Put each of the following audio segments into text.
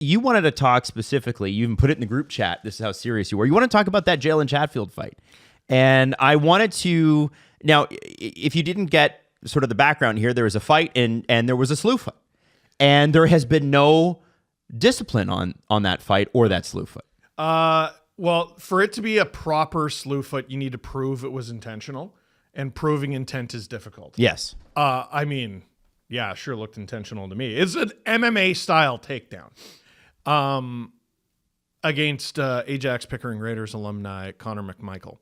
you wanted to talk specifically. You even put it in the group chat. This is how serious you were. You want to talk about that Jalen Chatfield fight. And I wanted to... Now, if you didn't get sort of the background here, there was a fight and there was a Slew fight. And there has been no discipline on that fight or that Slew fight. Well, for it to be a proper Slew fight, you need to prove it was intentional. And proving intent is difficult. Yes. I mean, yeah, sure looked intentional to me. It's an MMA-style takedown against Ajax Pickering Raiders alumni Connor McMichael.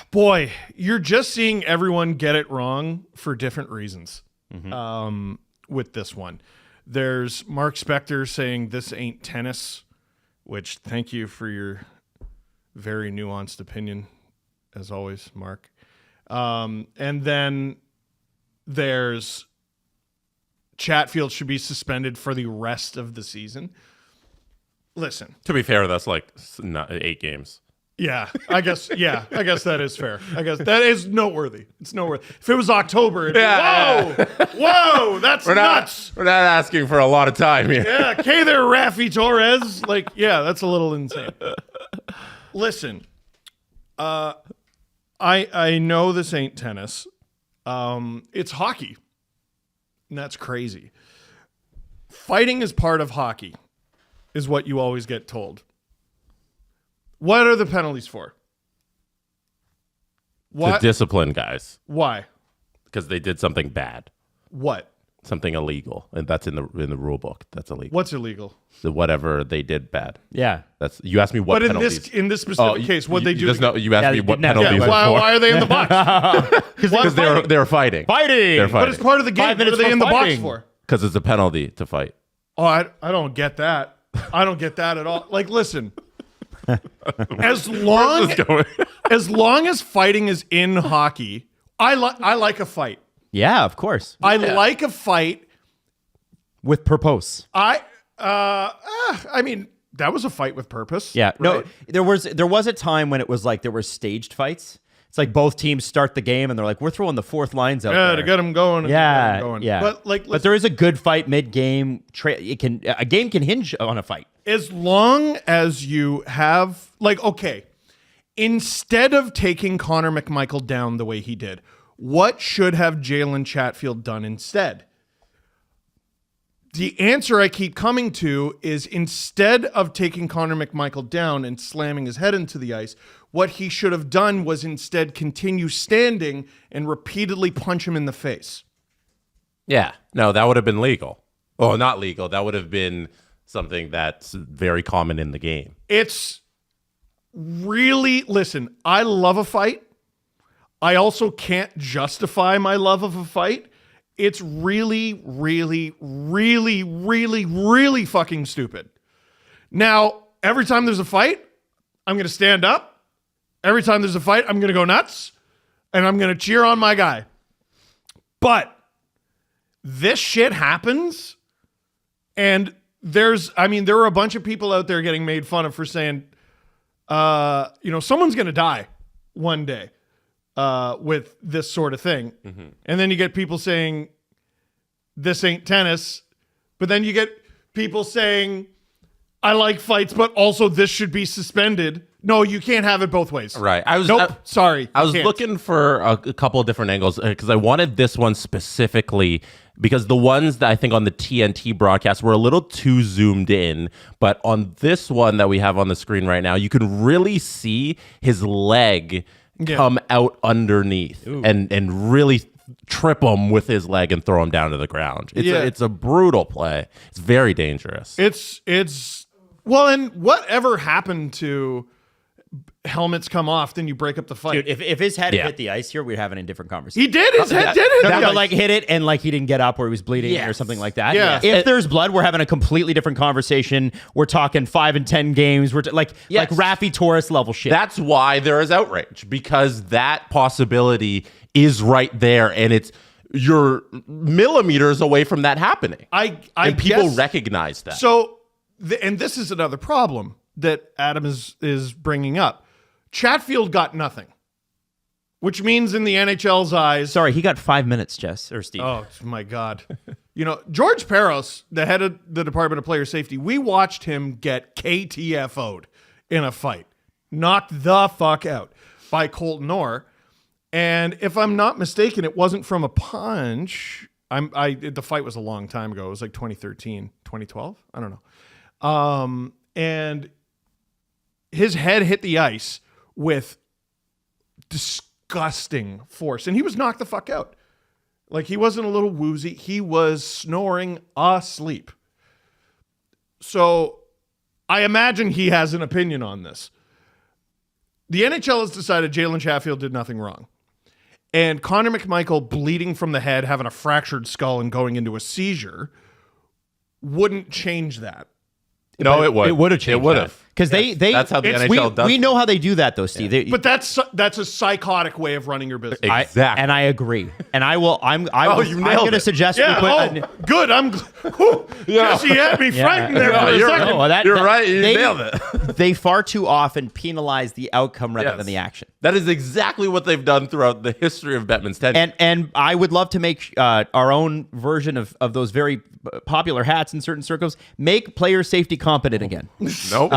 Boy, you're just seeing everyone get it wrong for different reasons with this one. There's Mark Spector saying this ain't tennis, which thank you for your very nuanced opinion, as always, Mark. And then there's Chatfield should be suspended for the rest of the season. Listen. To be fair, that's like 8 games. Yeah, I guess that is fair. I guess that is noteworthy. It's noteworthy. If it was October, it'd be, whoa, that's nuts. We're not asking for a lot of time here. Yeah, okay there, Rafi Torres. Like, yeah, that's a little insane. Listen, I know this ain't tennis. It's hockey, and that's crazy. Fighting is part of hockey, is what you always get told. What are the penalties for? To discipline guys. Why? Because they did something bad. What? Something illegal, and that's in the rule book. That's illegal. What's illegal? So whatever they did bad. Yeah. That's you asked me what. But penalties. in this specific case, what they do? You asked me what penalties. Why are they in the box? Because they're fighting. But it's part of the game. 5 minutes what are they in the box fighting. for? Because it's a penalty to fight. Oh, I don't get that. I don't get that at all. Like, listen. As long as fighting is in hockey, I like a fight. Yeah, of course. I like a fight With purpose. I mean, that was a fight with purpose. Yeah. Right? No, there was a time when it was like there were staged fights. It's like both teams start the game and they're like, we're throwing the fourth lines out there. To get them going. Yeah. But there is a good fight mid-game. A game can hinge on a fight. As long as you have, okay, instead of taking Connor McMichael down the way he did, what should have Jalen Chatfield done instead? The answer I keep coming to is instead of taking Connor McMichael down and slamming his head into the ice, what he should have done was instead continue standing and repeatedly punch him in the face. Yeah. No, that would have been legal. Oh, not legal. That would have been something that's very common in the game. It's really, listen, I love a fight. I also can't justify my love of a fight. It's really, really, really, really, really fucking stupid. Now, every time there's a fight, I'm going to stand up. Every time there's a fight, I'm going to go nuts. And I'm going to cheer on my guy. But this shit happens. And there are a bunch of people out there getting made fun of for saying, someone's going to die one day. With this sort of thing. Mm-hmm. And then you get people saying, this ain't tennis. But then you get people saying, I like fights, but also this should be suspended. No, you can't have it both ways. Right. Sorry. I was looking for a couple of different angles because I wanted this one specifically because the ones that I think on the TNT broadcast were a little too zoomed in. But on this one that we have on the screen right now, you can really see his leg come out underneath and really trip him with his leg and throw him down to the ground. It's a brutal play. It's very dangerous. And whatever happened to helmets come off, then you break up the fight. Dude, if his head hit the ice here, we'd have an different conversation. He did. His head did hit the ice. Like hit it and like he didn't get up or he was bleeding or something like that. Yeah. If there's blood, we're having a completely different conversation. We're talking 5 and 10 games. We're like Rafi Torres level shit. That's why there is outrage, because that possibility is right there, and you're millimeters away from that happening. And people recognize that. So, and this is another problem that Adam is bringing up. Chatfield got nothing, which means in the NHL's eyes... Sorry, he got 5 minutes, Jess, or Steve. Oh, my God. You know, George Peros, the head of the Department of Player Safety, we watched him get KTFO'd in a fight. Knocked the fuck out by Colton Orr. And if I'm not mistaken, it wasn't from a punch. The fight was a long time ago. It was like 2013, 2012. I don't know. And his head hit the ice with disgusting force. And he was knocked the fuck out. Like, he wasn't a little woozy. He was snoring asleep. So I imagine he has an opinion on this. The NHL has decided Jalen Chatfield did nothing wrong. And Connor McMichael bleeding from the head, having a fractured skull and going into a seizure wouldn't change that. No, it would. It would have changed. It would have. Because that's how the NHL does We it. know how they do that, though, Steve. But that's a psychotic way of running your business. Exactly. And I agree. And I'm going nailed to it. suggest Yeah, we put good. Jesse had me frightened there for a you're second. No, right. You nailed it. They far too often penalize the outcome rather than the action. That is exactly what they've done throughout the history of Bettman's tenure. And I would love to make our own version of those very popular hats in certain circles. Make player safety competent again. Nope.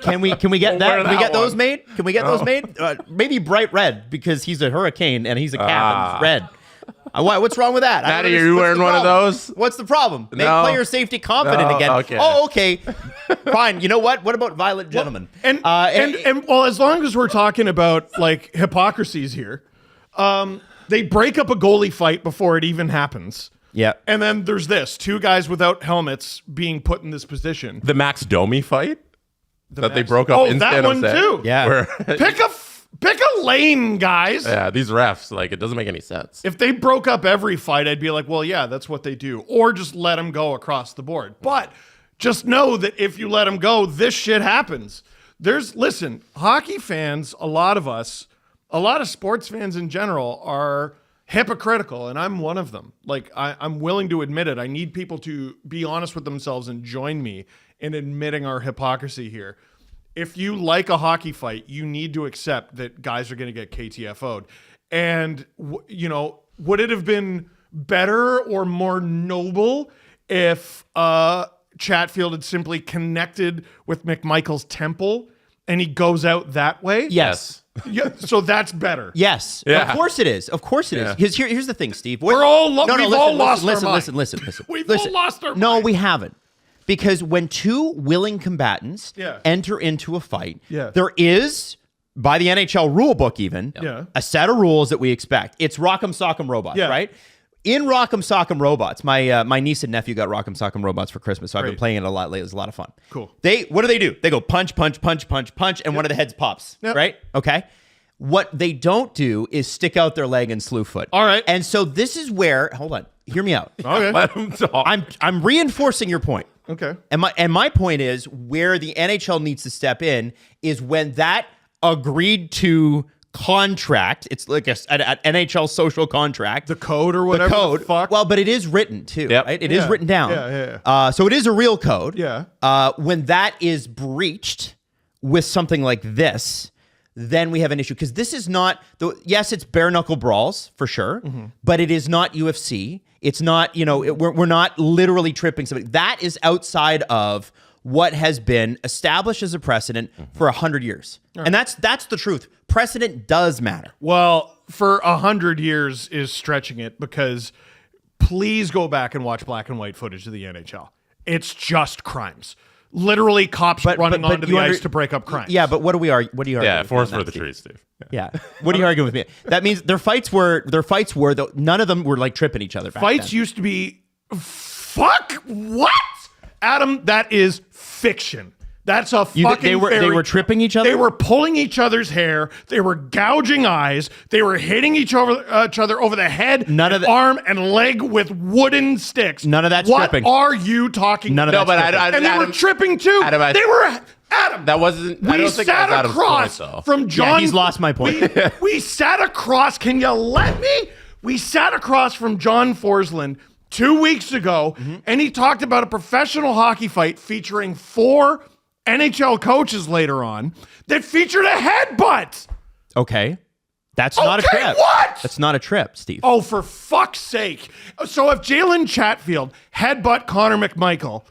Can we get that? wear Can we that get those one. made? Can we get those made? Maybe bright red because he's a hurricane and he's a cap. It's red. What's wrong with that? Matty, What's are you the wearing one of problem? those? What's the problem? Make No. player safety competent No, again. okay. Oh, okay. Fine. You know what? What about violent gentlemen? And well, as long as we're talking about like hypocrisies here, they break up a goalie fight before it even happens. Yeah. And then there's this: two guys without helmets being put in this position. The Max Domi fight that they broke Oh, up in that San one Jose. too. Yeah. Where, Pick a lane, guys. yeah, these refs, like, it doesn't make any sense. If they broke up every fight, I'd be like, well, yeah, that's what they do. Or just let them go across the board. But just know that if you let them go, this shit happens. Listen, hockey fans, a lot of sports fans in general are hypocritical, and I'm one of them. Like, I'm willing to admit it. I need people to be honest with themselves and join me in admitting our hypocrisy here. If you like a hockey fight, you need to accept that guys are going to get KTFO'd. And, would it have been better or more noble if Chatfield had simply connected with McMichael's temple and he goes out that way? Yes. Yeah, so that's better. Yes. Yeah. Of course it is. Of course it is. Yeah. Because here's the thing, Steve. We've all lost our Listen. mind. Listen. We've all lost our No, mind. we haven't. Because when two willing combatants enter into a fight, there is, by the NHL rule book even, a set of rules that we expect. It's Rock'em Sock'em Robots, right? In Rock'em Sock'em Robots, my niece and nephew got Rock'em Sock'em Robots for Christmas, so I've been playing it a lot lately. It was a lot of fun. Cool. What do? They go punch, punch, punch, punch, punch, and one of the heads pops, right? Okay. What they don't do is stick out their leg and slew foot. All right. And so this is where, hold on, hear me out. Okay. Let him talk. I'm reinforcing your point. Okay. And my point is where the NHL needs to step in is when that agreed to contract, it's like an NHL social contract. The code or whatever. The code. The fuck. Well, but it is written too, right? It is written down. Yeah. So it is a real code. Yeah. When that is breached with something like this, then we have an issue. Because this is not, yes, it's bare knuckle brawls for sure, but it is not UFC. It's not, we're not literally tripping somebody. That is outside of what has been established as a precedent for 100 years. Right. And that's the truth. Precedent does matter. Well, for 100 years is stretching it, because please go back and watch black and white footage of the NHL. It's just crimes. Literally cops running onto the ice to break up crimes. Yeah, but what do you argue? Yeah, forest for the trees, Steve. Yeah. What are you arguing with me? That means their fights were though none of them were like tripping each other back Fights then. used to be fuck what? Adam, that is fiction. That's a fucking they were tripping each other? They were pulling each other's hair. They were gouging eyes. They were hitting each other over the head, arm, and leg with wooden sticks. None of that's what tripping. What are you talking about? None of that's tripping. And they were tripping too. Adam, that wasn't. I we don't think sat that was Adam's across point, though. from John. Yeah, he's lost my point. We sat across. Can you let me? We sat across from John Forsland 2 weeks ago, and he talked about a professional hockey fight featuring 4 NHL coaches later on that featured a headbutt. Okay. That's not a trip. What? That's not a trip, Steve. Oh, for fuck's sake. So if Jalen Chatfield headbutt Connor McMichael,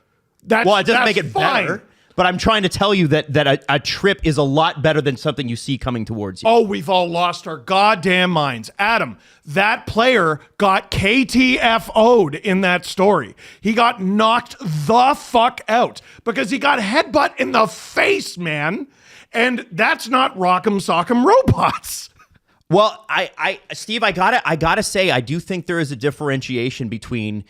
that's Well, it doesn't that's make it fine. better. But I'm trying to tell you that a trip is a lot better than something you see coming towards you. Oh, we've all lost our goddamn minds. Adam, that player got KTFO'd in that story. He got knocked the fuck out because he got headbutt in the face, man. And that's not Rock'em Sock'em Robots. Well, Steve, I gotta say, I do think there is a differentiation between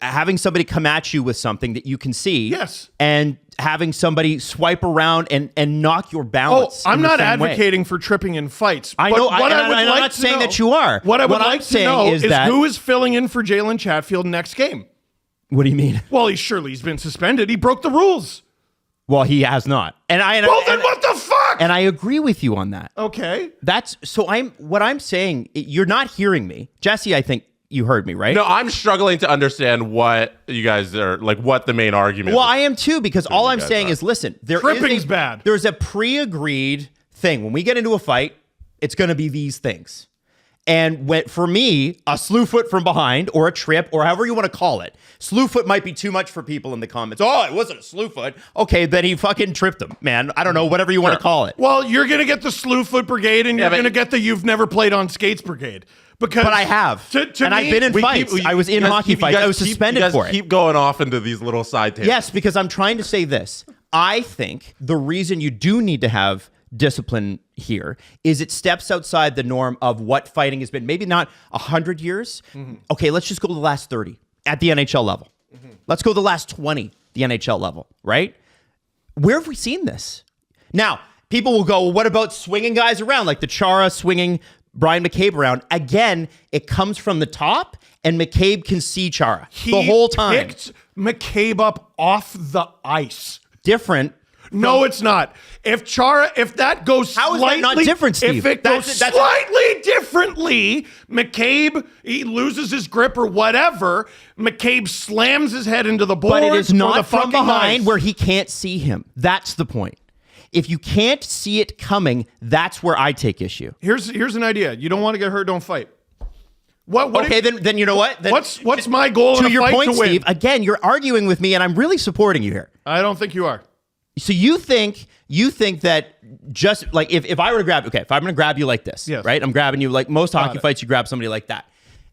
having somebody come at you with something that you can see, Yes, and having somebody swipe around and knock your Oh, balance. I'm in the not same way. advocating for tripping in fights. I but know, what I'm would not like to saying know- that you are. What I would What I'm like to saying know is is that- who is filling in for Jalen Chatfield next game. What do you mean? Well, he's been suspended. He broke the rules. Well, he has not, and Well, then what the fuck? and I agree with you on that. Okay. That's so. What I'm saying. You're not hearing me, Jesse. I think you heard me, right? No, I'm struggling to understand what you guys are like. What the main argument? Well, is. I am too, because all I'm saying is, listen, Tripping's bad. There's a pre-agreed thing. When we get into a fight, it's going to be these things. And for me, a slew foot from behind or a trip or however you want to call it, slew foot might be too much for people in the comments. Oh, it wasn't a slew foot. Okay, then he fucking tripped him, man. I don't know, whatever you want to call it. Well, you're going to get the Slew Foot Brigade and you're but- going to get the You've Never Played on Skates Brigade. Because But I have. To And I've been in fights. I was in hockey fights. I was suspended for it. Keep going off into these little side tangents. Yes, because I'm trying to say this. I think the reason you do need to have discipline here is it steps outside the norm of what fighting has been. Maybe not 100 years. Mm-hmm. Okay, let's just go to the last 30 at the NHL level. Mm-hmm. Let's go to the last 20, the NHL level, right? Where have we seen this? Now, people will go, well, what about swinging guys around, like the Chara swinging Brian McCabe around? Again, it comes from the top, and McCabe can see Chara the whole time. Picked McCabe up off the ice. Different. No, it's not. If that goes How is slightly, that not different, Steve? If it goes slightly differently, McCabe, he loses his grip or whatever, McCabe slams his head into the board. But it is or the not from fucking behind ice. where he can't see him. That's the point. If you can't see it coming, that's where I take issue. Here's an idea. You don't want to get hurt, don't fight. What Okay, then you know what? Then what's my goal in to a your fight point, to win? Steve? Again, you're arguing with me, and I'm really supporting you here. I don't think you are. So you think that just like if I were to grab, okay, if I'm going to grab you like this, Yes. right? I'm grabbing you like most hockey it. fights, you grab somebody like that,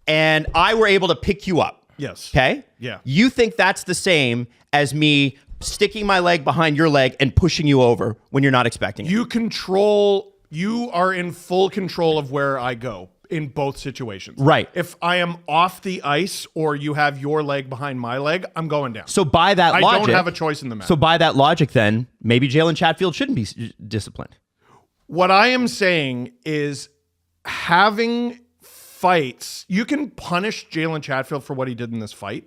and I were able to pick you up. Yes. Okay. Yeah. You think that's the same as me sticking my leg behind your leg and pushing you over when you're not expecting it? You are in full control of where I go in both situations. Right. If I am off the ice or you have your leg behind my leg, I'm going down. So by that I logic, don't have a choice in the matter. So by that logic, then maybe Jalen Chatfield shouldn't be disciplined. What I am saying is having fights, you can punish Jalen Chatfield for what he did in this fight,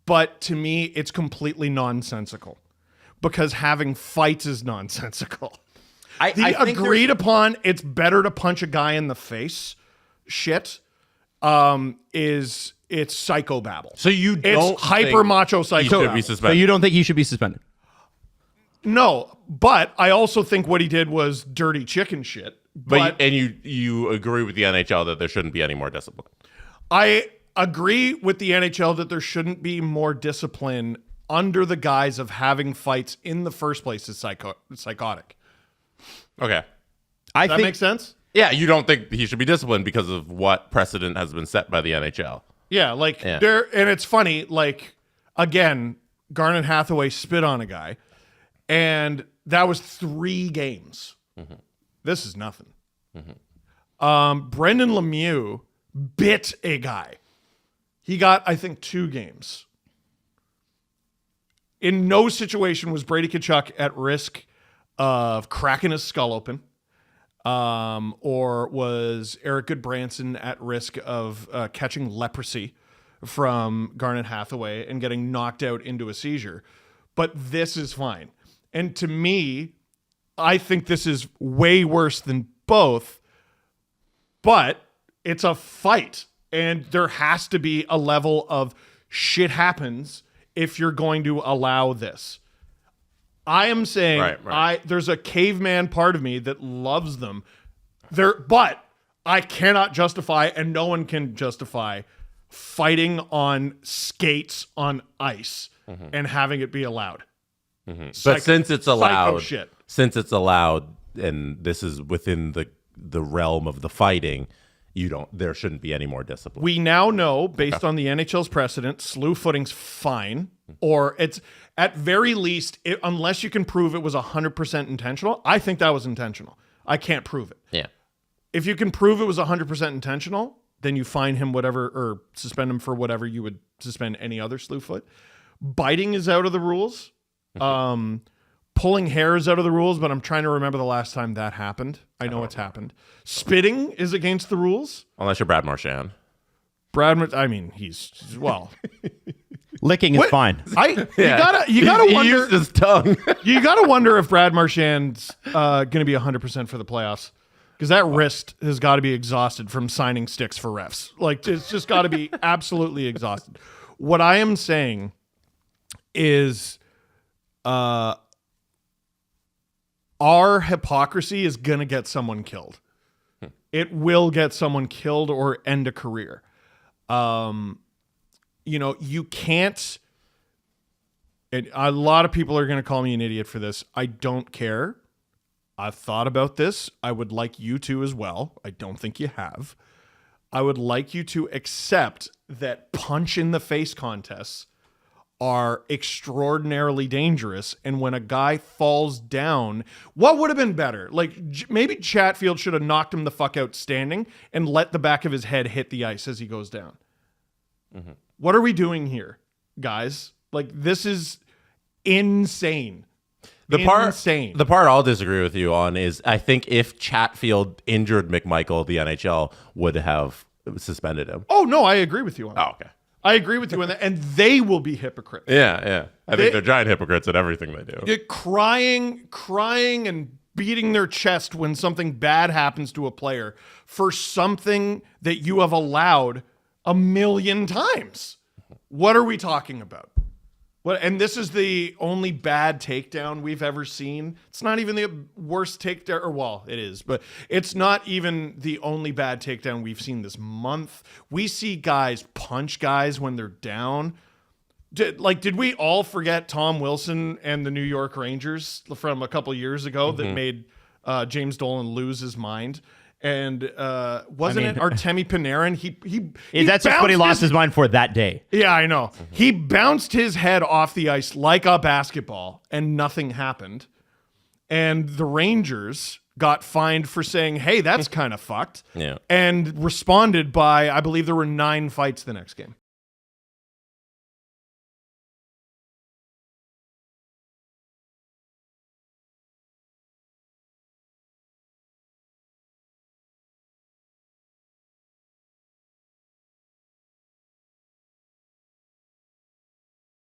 but to me, it's completely nonsensical because having fights is nonsensical. I think Agreed upon, it's better to punch a guy in the face. Shit, it's psychobabble. So you don't It's hyper macho he should be psychobabble. So suspended. you don't think he should be suspended? No, but I also think what he did was dirty chicken shit. But and you agree with the NHL that there shouldn't be any more discipline. I agree with the NHL that there shouldn't be more discipline under the guise of having fights in the first place is psychotic. Okay. I Does that make sense? Yeah, you don't think he should be disciplined because of what precedent has been set by the NHL. Yeah, and it's funny, like, again, Garnet Hathaway spit on a guy, and that was 3 games. Mm-hmm. This is nothing. Mm-hmm. Brendan Lemieux bit a guy. He got, I think, 2 games. In no situation was Brady Tkachuk at risk of cracking his skull open. Or was Eric Goodbranson at risk of catching leprosy from Garnet Hathaway and getting knocked out into a seizure? But this is fine. And to me, I think this is way worse than both, but it's a fight. And there has to be a level of shit happens if you're going to allow this. I am saying Right. there's a caveman part of me that loves them. But I cannot justify, and no one can justify, fighting on skates on ice and having it be allowed. But since it's allowed, shit. and this is within the realm of the fighting, there shouldn't be any more discipline. We now know, based on the NHL's precedent, slew footing's fine, or it's at very least, unless you can prove it was 100% intentional. I think that was intentional. I can't prove it. Yeah. If you can prove it was 100% intentional, then you fine him whatever, or suspend him for whatever you would suspend any other slew foot. Biting is out of the rules. Pulling hair is out of the rules, but I'm trying to remember the last time that happened. I know it's happened. Spitting is against the rules. Unless you're Brad Marchand. He's well. Licking is fine. You gotta wonder. He used his tongue. You gotta wonder if Brad Marchand's gonna be 100% for the playoffs, because that wrist has got to be exhausted from signing sticks for refs. Like, it's just got to be absolutely exhausted. What I am saying is, our hypocrisy is going to get someone killed. It will get someone killed or end a career. You can't, and a lot of people are going to call me an idiot for this. I don't care. I've thought about this. I would like you to as well. I don't think you have. I would like you to accept that punch in the face contests are extraordinarily dangerous. And when a guy falls down, what would have been better? Like, maybe Chatfield should have knocked him the fuck out standing and let the back of his head hit the ice as he goes down. What are we doing here, guys? Like, this is insane. The part I'll disagree with you on is, I think if Chatfield injured McMichael, the NHL would have suspended him. Oh, no, I agree with you on that. Oh, okay. I agree with you on that, and they will be hypocrites. Yeah. I think they're giant hypocrites at everything they do. They're crying and beating their chest when something bad happens to a player for something that you have allowed 1,000,000 times. What are we talking about? And this is the only bad takedown we've ever seen. It's not even the worst takedown, or well, it is, but it's not even the only bad takedown we've seen this month. We see guys punch guys when they're down. Did we all forget Tom Wilson and the New York Rangers from a couple years ago that made James Dolan lose his mind? And it Artemi Panarin? That's just what he lost his mind for that day. Yeah, I know. He bounced his head off the ice like a basketball, and nothing happened. And the Rangers got fined for saying, "Hey, that's kind of fucked." Yeah. And responded by, I believe there were 9 fights the next game.